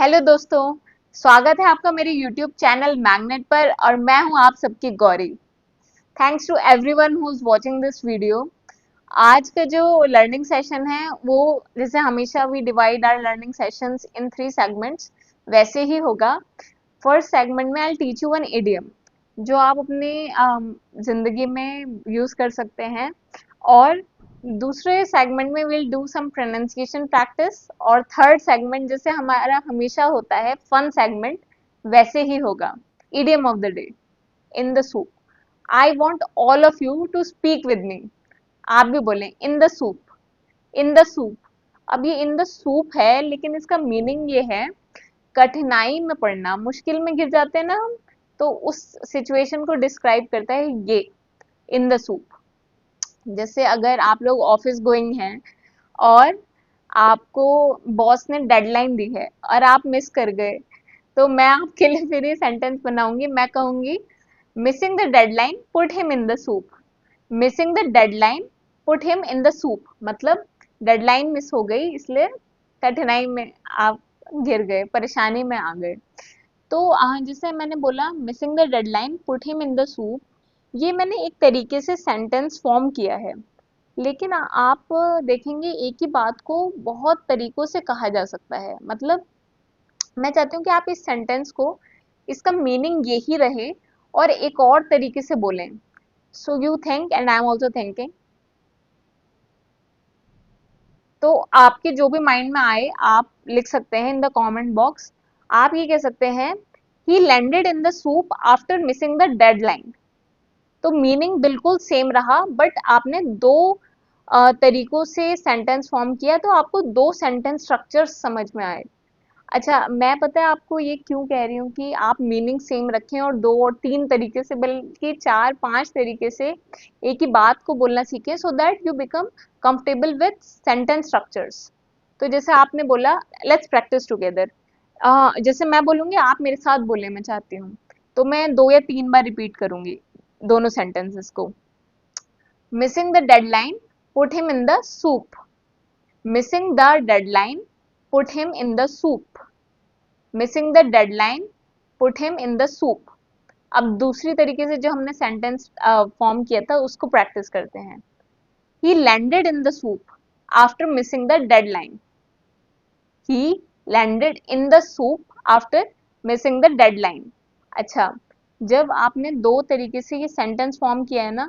Hello दोस्तों, स्वागत है आपका मेरे YouTube चैनल मैग्नेट पर और मैं हूं आप सबकी Gauri. Thanks to everyone who is watching this video. आज का जो लर्निंग सेशन है वो जैसे हमेशा we divide our learning sessions in 3 segments, वैसे ही होगा। फर्स्ट सेगमेंट में I teach you one idiom जो आप अपनी जिंदगी में यूज कर सकते हैं, और दूसरे सेगमेंट में will do some pronunciation practice, और थर्ड सेगमेंट जैसे हमारा हमेशा होता है फन सेगमेंट, वैसे ही होगा। Idiom of the day, in the soup. I want all of you to speak with me. आप भी बोलें in the soup, in the soup. अब ये इन द सूप है, लेकिन इसका मीनिंग ये है कठिनाई में पड़ना, मुश्किल में गिर जाते हैं ना हम, तो उस सिचुएशन को डिस्क्राइब करता है ये इन द सूप। जैसे अगर आप लोग ऑफिस गोइंग हैं और आपको बॉस ने डेडलाइन दी है और आप मिस कर गए, तो मैं आपके लिए फिर ये सेंटेंस बनाऊंगी। मैं कहूंगी missing the deadline put him in the soup. Missing the deadline put him in the soup मतलब डेडलाइन मिस हो गई, इसलिए कठिनाई में आप गिर गए, परेशानी में आ गए। तो जैसे मैंने बोला missing the deadline put him in the soup, ये मैंने एक तरीके से सेंटेंस फॉर्म किया है। लेकिन आप देखेंगे एक ही बात को बहुत तरीकों से कहा जा सकता है। मतलब मैं चाहती हूँ कि आप इस सेंटेंस को, इसका मीनिंग यही रहे और एक और तरीके से बोलें। So you think and I am also thinking. तो आपके जो भी माइंड में आए आप लिख सकते हैं इन द कमेंट बॉक्स। आप ये कह सकते हैं ही landed in the soup after missing the deadline. तो मीनिंग बिल्कुल सेम रहा, बट आपने दो तरीकों से सेंटेंस फॉर्म किया, तो आपको दो सेंटेंस स्ट्रक्चर समझ में आए। अच्छा, मैं पता है आपको ये क्यों कह रही हूँ कि आप मीनिंग सेम रखें और दो और तीन तरीके से, बल्कि चार पांच तरीके से एक ही बात को बोलना सीखें, सो that you become comfortable with sentence structures. तो जैसे आपने बोला लेट्स प्रैक्टिस टुगेदर, जैसे मैं बोलूंगी आप मेरे साथ बोले, मैं चाहती हूँ, तो मैं 2 या 3 बार रिपीट करूंगी दोनों सेंटेंसेस को। Missing the deadline put him in the soup. Missing the deadline put him in the soup. Missing the deadline put him in the soup. अब दूसरी तरीके से जो हमने सेंटेंस फॉर्म किया था उसको प्रैक्टिस करते हैं। ही landed in the soup after missing the deadline. He landed in the soup after missing the deadline. अच्छा, जब आपने दो तरीके से ये सेंटेंस फॉर्म किया है ना,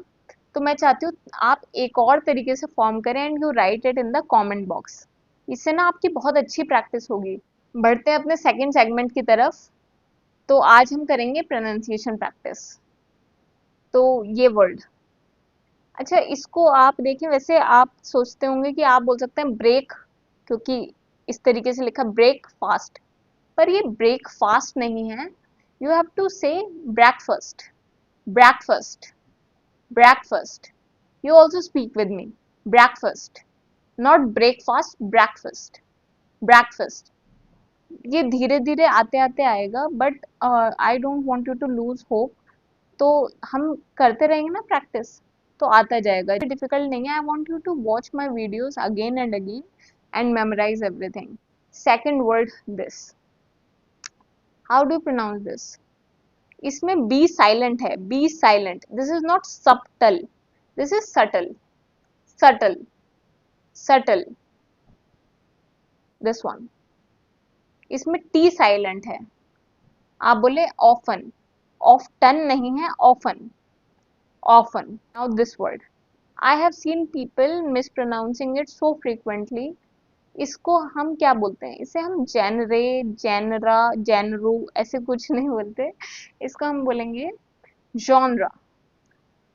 तो मैं चाहती हूँ आप एक और तरीके से फॉर्म करें and you right it in the comment box. इससे ना आपकी बहुत अच्छी प्रैक्टिस होगी। बढ़ते हैं अपने सेकंड सेगमेंट की तरफ। तो आज हम करेंगे प्रोनाउंसिएशन प्रैक्टिस। तो ये वर्ड, अच्छा इसको आप देखें, वैसे आप सोचते होंगे कि आप बोल सकते हैं ब्रेक, क्योंकि इस तरीके से लिखा ब्रेक फास्ट, पर ये ब्रेक फास्ट नहीं है। यू हैव टू से breakfast, breakfast, breakfast. You also speak with me. Breakfast. Not breakfast, breakfast. Breakfast. ये धीरे धीरे आते आते आएगा, but I don't want you to lose hope. तो हम करते रहेंगे ना प्रैक्टिस, तो आता जाएगा, डिफिकल्ट नहीं है। I want you to watch my videos again and again and memorise everything. Second word this, how do you pronounce this? इसमें बी साइलेंट है, B silent. This is not subtle, this is subtle, subtle, subtle. This one, इसमें T silent है। आप बोले often, often नहीं है, often, often. Now this word, I have seen people mispronouncing it so frequently. इसको हम क्या बोलते हैं? इसे हम जेनरे, जेनरा, जेनरू ऐसे कुछ नहीं बोलते। इसको हम बोलेंगे genre,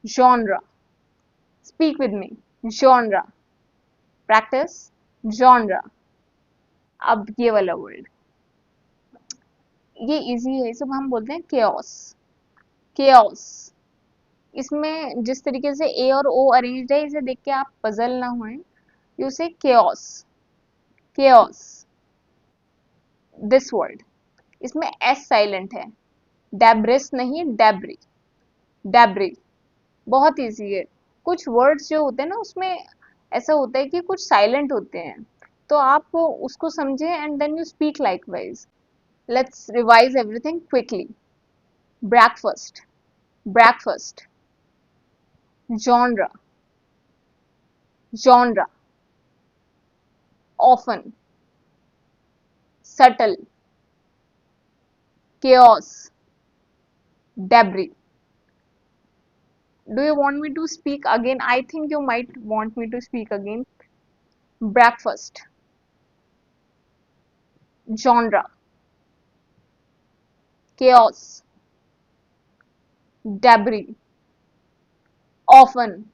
genre. Speak with me, genre. Practice, genre. अब ये वाला वर्ड, ये इजी है, सब हम बोलते हैं केओस, केओस। इसमें जिस तरीके से ए और ओ अरेंज्ड है, इसे देख के आप पजल ना हुए, यू से केओस, केओस। दिस वर्ड, इसमें एस साइलेंट है, डेब्रिस नहीं, डेब्री, डेब्री। बहुत इजी है। कुछ वर्ड्स जो होते हैं ना उसमें ऐसा होता है कि कुछ साइलेंट होते हैं, तो आप उसको समझें and then you speak likewise. Let's revise everything quickly. Breakfast, breakfast. Genre, genre. Often, subtle. Chaos, debris. Do you want me to speak again? I think you might want me to speak again. Breakfast, genre. Chaos, debris. Often,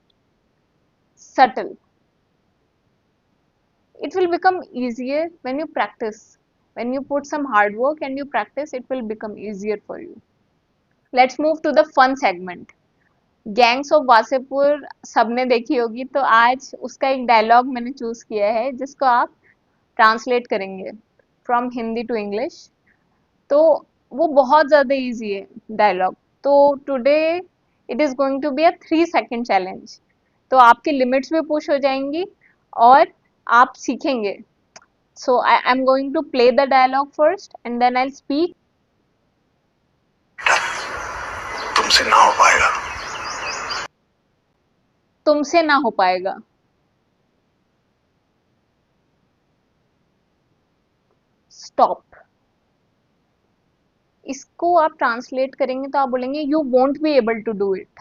subtle. It will become easier when you practice. When you put some hard work and you practice, it will become easier for you. Let's move to the fun segment. Gangs of Wasseypur सबने देखी होगी, तो आज उसका एक dialogue मैंने choose किया है जिसको आप ट्रांसलेट करेंगे फ्रॉम हिंदी टू इंग्लिश। तो वो बहुत ज़्यादा इजी है डायलॉग। तो today it is going to be a 3 second challenge. तो आपकी लिमिट्स भी पुश हो जाएंगी और आप सीखेंगे। So I am going to play the dialogue first and then I speak. तुमसे ना हो पाएगा। तुमसे ना हो पाएगा। स्टॉप। इसको आप ट्रांसलेट करेंगे तो आप बोलेंगे you won't be able to do it.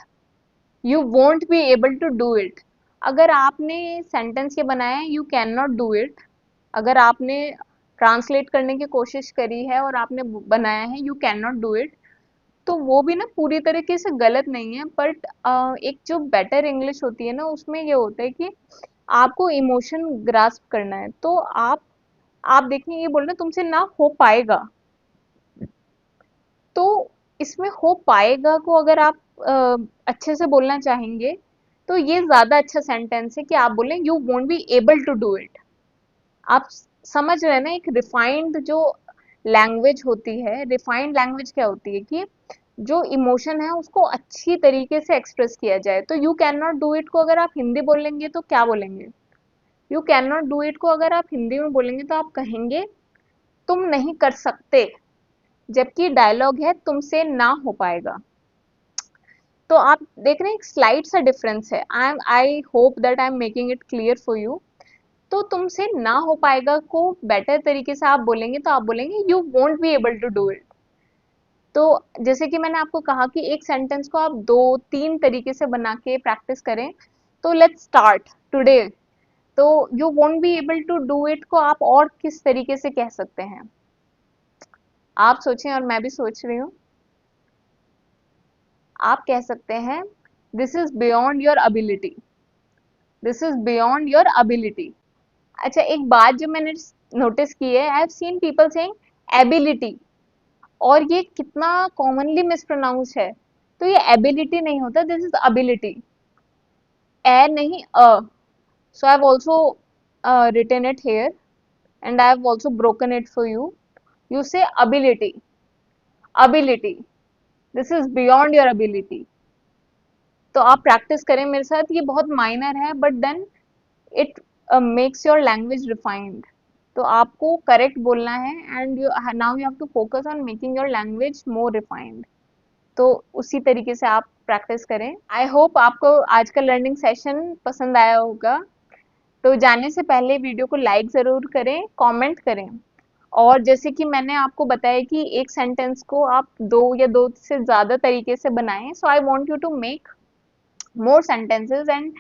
You won't be able to do it. अगर आपने सेंटेंस ये बनाया है you can not do it, अगर आपने ट्रांसलेट करने की कोशिश करी है और आपने बनाया है you can not do it, तो वो भी ना पूरी तरीके से गलत नहीं है। बट एक जो बेटर इंग्लिश होती है ना उसमें ये होता है कि आपको इमोशन ग्रास्प करना है। तो आप देखें ये बोल रहे तुमसे ना हो पाएगा, तो इसमें हो पाएगा को अगर आप अच्छे से बोलना चाहेंगे तो ये ज्यादा अच्छा सेंटेंस है कि आप बोलें you won't be able to do it. आप समझ रहे हैं ना, एक रिफाइंड जो लैंग्वेज होती है, रिफाइंड लैंग्वेज क्या होती है कि जो इमोशन है उसको अच्छी तरीके से एक्सप्रेस किया जाए। तो you can not do it को अगर आप हिंदी बोलेंगे तो क्या बोलेंगे? You can not do it को अगर आप हिंदी में बोलेंगे तो आप कहेंगे तुम नहीं कर सकते, जबकि डायलॉग है तुमसे ना हो पाएगा। तो आप देख रहे हैं एक स्लाइड सा डिफरेंस है। I hope that I am making it clear for you. तो तुमसे ना हो पाएगा को बेटर तरीके से आप बोलेंगे तो आप बोलेंगे you won't be able to do it. तो जैसे कि मैंने आपको कहा कि एक सेंटेंस को आप 2-3 तरीके से बना के प्रैक्टिस करें। तो लेट्स स्टार्ट टुडे। तो you won't be able to do it को आप और किस तरीके से कह सकते हैं? आप सोचें और मैं भी सोच रही हूँ। आप कह सकते हैं this is beyond your ability. This is beyond your ability. अच्छा, एक बात जो मैंने नोटिस की है, आई have seen people saying ability, और ये कितना कॉमनली मिसप्रोनाउंस है। तो ये एबिलिटी नहीं होता, दिस इज अबिलिटी। ए नहीं a. So I have also written it here and I have also broken it for you. You say ability, ability. This is beyond your ability. तो आप practice करें मेरे साथ, ये बहुत माइनर है but then it makes your language refined. तो आपको करेक्ट बोलना है and you now you have to focus on making your language more refined. तो उसी तरीके से आप प्रैक्टिस करें। आई होप आपको आज का लर्निंग सेशन पसंद आया होगा। तो जाने से पहले वीडियो को लाइक ज़रूर करें, कमेंट करें। और जैसे कि मैंने आपको बताया कि एक सेंटेंस को आप 2 या 2 से ज़्यादा तरीके से बनाएं। So I want you to make more sentences and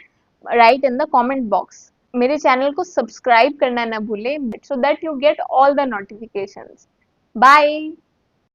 write in the comment box. मेरे चैनल को सब्सक्राइब करना ना भूलें so that you get all the notifications. Bye.